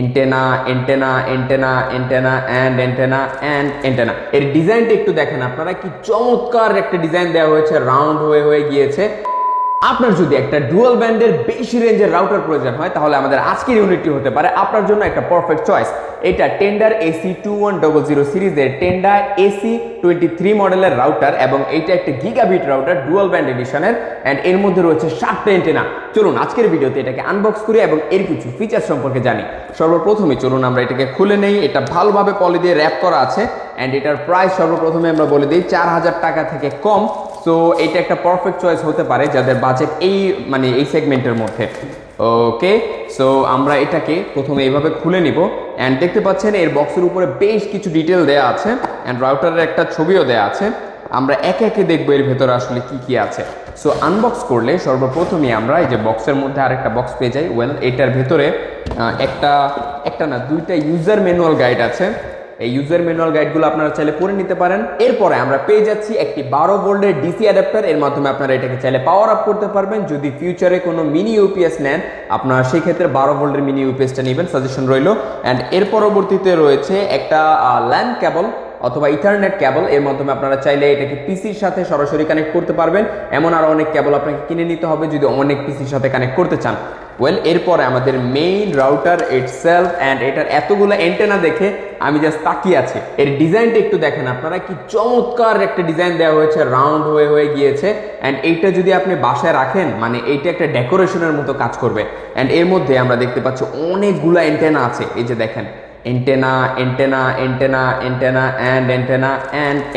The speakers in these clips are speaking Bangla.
Antenna antenna antenna antenna antenna এর ডিজাইনটা একটু দেখেন আপনারা, কি চমৎকার একটা ডিজাইন দেওয়া হয়েছে, রাউন্ড হয়ে গিয়েছে। আপনার যদি একটা ডুয়াল ব্যান্ডের বেশি রেঞ্জের রাউটার প্রয়োজন হয় তাহলে আমাদের আজকের ইউনিটটি হতে পারে আপনার জন্য একটা পারফেক্ট চয়েস। এটা টেন্ডার AC2100 সিরিজের টেন্ডা AC23 মডেলের রাউটার এবং এটা একটা গিগাবিট রাউটার ডুয়াল ব্যান্ড এডিশনের, এন্ড এর মধ্যে রয়েছে 7টা এন্টেনা। চলুন আজকের ভিডিওতে এটাকে আনবক্স করি এবং এর কিছু ফিচার সম্পর্কে জানি। সর্বপ্রথমে চলুন আমরা এটাকে খুলে নেই। এটা ভালোভাবে পলি দিয়ে র্যাপ করা আছে এন্ড এটার প্রাইস সর্বপ্রথমে আমরা বলে দিই 4000 টাকা থেকে কম। সো এটা একটা পারফেক্ট চয়েস হতে পারে যাদের বাজেট এই সেগমেন্টের মধ্যে। ওকে, সো আমরা এটাকে প্রথমে এইভাবে খুলে নিব এন্ড দেখতে পাচ্ছেন এর বক্সের উপরে বেশ কিছু ডিটেল দেয়া আছে এন্ড রাউটারের একটা ছবিও দেয়া আছে। আমরা একে একে দেখবো এর ভেতরে আসলে কি আছে। সো আনবক্স করলে সর্বপ্রথমে আমরা এই যে বক্সের মধ্যে আরেকটা বক্স পেয়ে যাই। এটার ভেতরে একটা না দুইটা ইউজার ম্যানুয়াল গাইড আছে। এই ইউজার ম্যানুয়াল গাইডগুলো আপনারা চাইলে পড়ে নিতে পারেন। এরপরে আমরা পেয়ে যাচ্ছি একটি 12 ভোল্টের ডিসি অ্যাডাপ্টার। এর মাধ্যমে আপনারা এটাকে চাইলে পাওয়ার আপ করতে পারবেন। যদি ফিউচারে কোনো মিনি ইউপিএস নেন আপনারা সেই ক্ষেত্রে 12 ভোল্টের মিনি ইউপিএসটা নেবেন, সাজেশন রইল। অ্যান্ড এর পরবর্তীতে রয়েছে একটা ল্যান কেবল অথবা ইথারনেট কেবল। এর মাধ্যমে আপনারা চাইলে এটাকে পিসির সাথে সরাসরি কানেক্ট করতে পারবেন। এমন আরো অনেক কেবল আপনাকে কিনে নিতে হবে যদি অনেক পিসির সাথে কানেক্ট করতে চান। এরপরে আমাদের মেইন রাউটার ইটসেলফ এন্ড এটার এতগুলো এন্টেনা দেখে আমি জাস্ট তাকিয়ে আছি। এর ডিজাইনটা একটু দেখেন আপনারা, কি চমৎকার একটা ডিজাইন দেওয়া হয়েছে, রাউন্ড হয়ে গিয়েছে। এন্ড এইটা যদি আপনি বাসায় রাখেন মানে এইটা একটা ডেকোরেশনের মতো কাজ করবে। এন্ড এর মধ্যে আমরা দেখতে পাচ্ছি অনেকগুলো এন্টেনা আছে। এই যে দেখেন antenna antenna antenna antenna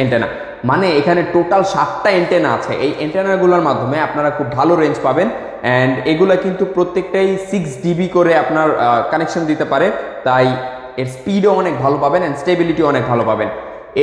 antenna মানে এখানে টোটাল 7টা এন্টেনা আছে। এই এন্টেনাগুলোর মাধ্যমে আপনারা খুব ভালো রেঞ্জ পাবেন অ্যান্ড এগুলা কিন্তু প্রত্যেকটাই 6 ডিবি করে আপনার কানেকশন দিতে পারে, তাই এর স্পিডও অনেক ভালো পাবেন অ্যান্ড স্টেবিলিটিও অনেক ভালো পাবেন।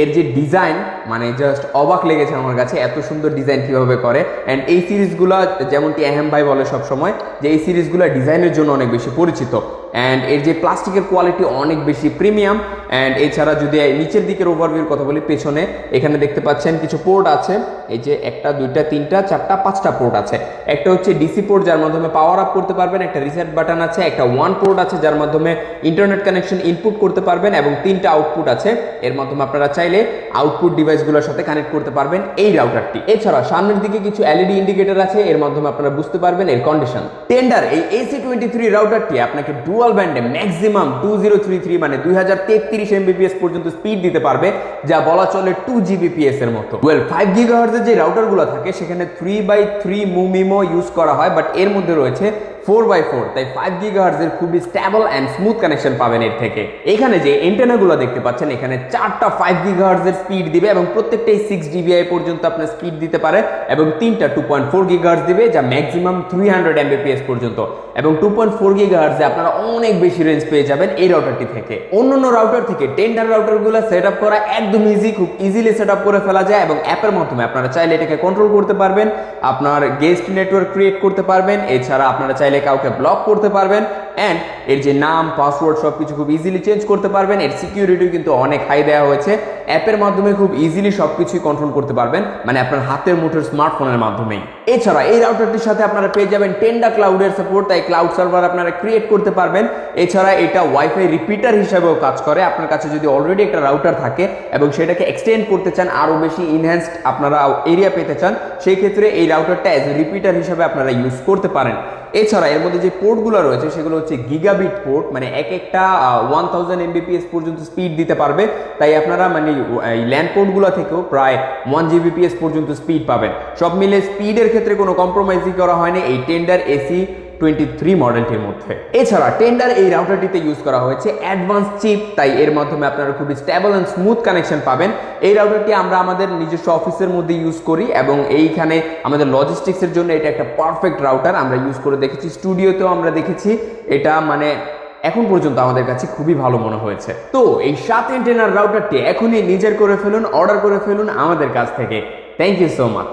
এর যে ডিজাইন মানে জাস্ট অবাক লেগেছে আমার কাছে, এত সুন্দর ডিজাইন কিভাবে করে। অ্যান্ড এই সিরিজগুলো যেমনটি আহম ভাই বলে সবসময় যে এই সিরিজগুলো ডিজাইনের জন্য অনেক বেশি পরিচিত। অ্যান্ড এর যে প্লাস্টিকের কোয়ালিটি অনেক বেশি প্রিমিয়াম। অ্যান্ড এছাড়া যদি নিচের দিকের ওভারভিউর কথা বলি, পেছনে এখানে দেখতে পাচ্ছেন কিছু পোর্ট আছে। এই যে 1 2 3 4 5টা পোর্ট আছে। একটা হচ্ছে ডিসি পোর্ট যার মাধ্যমে পাওয়ার আপ করতে পারবেন, একটা রিসেট বাটন আছে, একটা 1 পোর্ট আছে যার মাধ্যমে ইন্টারনেট কানেকশন ইনপুট করতে পারবেন এবং 3টা আউটপুট আছে। এর মাধ্যমে আপনারা চাইলে আউটপুট ডিভাইসগুলোর সাথে কানেক্ট করতে পারবেন এই রাউটারটি। এছাড়া সামনের দিকে কিছু এলইডি ইন্ডিকেটর আছে, এর মাধ্যমে আপনারা বুঝতে পারবেন এর কন্ডিশন। টেন্ডার এই AC23 রাউটারটি আপনাকে ডুয়াল ব্যান্ডে ম্যাক্সিমাম 2033 মানে 2033 এমবিপিএস পর্যন্ত স্পিড দিতে পারবে, যা বলা চলে 2 জিবিপিএস এর মতো। 5 গিগাহার্জ এর যে রাউটারগুলো থাকে সেখানে 3x3 মুমিমো ইউজ করা হয়, বাট এর মধ্যে রয়েছে 4x4, তাই 5 গিগাহার্জ এর খুবই স্টেবল এন্ড স্মুথ কানেকশন পাবেন এর থেকে। এখানে যে এন্টেনাগুলো দেখতে পাচ্ছেন এখানে 4টা 5 গিগাহার্জ এর স্পিড দিবে এবং প্রত্যেকটাই 6 ডিবিআই পর্যন্ত আপনার স্পিড দিতে পারে এবং 3টা 2.4 গিগাহার্জ দিবে যা ম্যাক্সিমাম 300 এমবিপিএস পর্যন্ত এবং 2.4 গিগাহার্জ এ আপনারা অনেক বেশি রেঞ্জ পেয়ে যাবেন এই রাউটারটি থেকে। অন্যান্য রাউটার থেকে টেন্ডার রাউটারগুলো সেটআপ করা একদম ইজি, খুব ইজিলি সেটআপ করে ফেলা যায় এবং অ্যাপের মাধ্যমে আপনারা চাইলে এটাকে কন্ট্রোল করতে পারবেন, আপনার গেস্ট নেটওয়ার্ক ক্রিয়েট করতে পারবেন। এছাড়া আপনারা চাইলে কাউকে ব্লক করতে পারবেন এন্ড এর যে নাম পাসওয়ার্ড সবকিছু খুব ইজিলি চেঞ্জ করতে পারবেন। এর সিকিউরিটি কিন্তু অনেক হাই দেওয়া হয়েছে। অ্যাপের মাধ্যমে খুব ইজিলি সবকিছুই কন্ট্রোল করতে পারবেন, মানে আপনার হাতের মুঠোর স্মার্টফোনের মাধ্যমেই। এছাড়া এই রাউটারটির সাথে আপনারা পেয়ে যাবেন টেন্ডা ক্লাউডের সাপোর্ট, তাই ক্লাউড সার্ভার আপনারা ক্রিয়েট করতে পারবেন। এছাড়া এটা ওয়াইফাই রিপিটার হিসেবেও কাজ করে। আপনার কাছে যদি অলরেডি একটা রাউটার থাকে এবং সেটাকে এক্সটেন্ড করতে চান, আরো বেশি ইনহ্যান্সড আপনারা এরিয়া পেতে চান, সেই ক্ষেত্রে এই রাউটারটা অ্যাজ এ রিপিটার হিসেবে আপনারা ইউজ করতে পারেন। এছাড়া এর মধ্যে যে পোর্টগুলো রয়েছে সেগুলো হচ্ছে গিগাবিট পোর্ট, মানে একটা 1000 এমবিপিএস পর্যন্ত স্পিড দিতে পারবে, তাই আপনারা মানে এই ল্যান্ড পোর্টগুলো থেকেও প্রায় 1 জিবিপিএস পর্যন্ত স্পিড পাবেন। সব মিলে স্পিডের ক্ষেত্রে কোনো কম্প্রোমাইজই করা হয়নি এই টেন্ডার AC23 মডেলটির মধ্যে। এছাড়া টেন্ডার এই রাউটারটিতে ইউজ করা হয়েছে অ্যাডভান্স চিপ, তাই এর মাধ্যমে আপনারা খুবই স্টেবল এন্ড স্মুথ কানেকশন পাবেন। এই রাউটারটি আমরা আমাদের নিজস্ব অফিসের মধ্যে ইউজ করি এবং এইখানে আমাদের লজিস্টিক্সের জন্য এটা একটা পারফেক্ট রাউটার। আমরা ইউজ করে দেখেছি, স্টুডিওতেও আমরা দেখেছি, এটা মানে এখন পর্যন্ত আমাদের কাছে খুবই ভালো মনে হয়েছে। তো এই 7 এন্টেনার রাউটারটি এখনই নিজের করে ফেলুন, অর্ডার করে ফেলুন আমাদের কাছ থেকে। Thank you so much.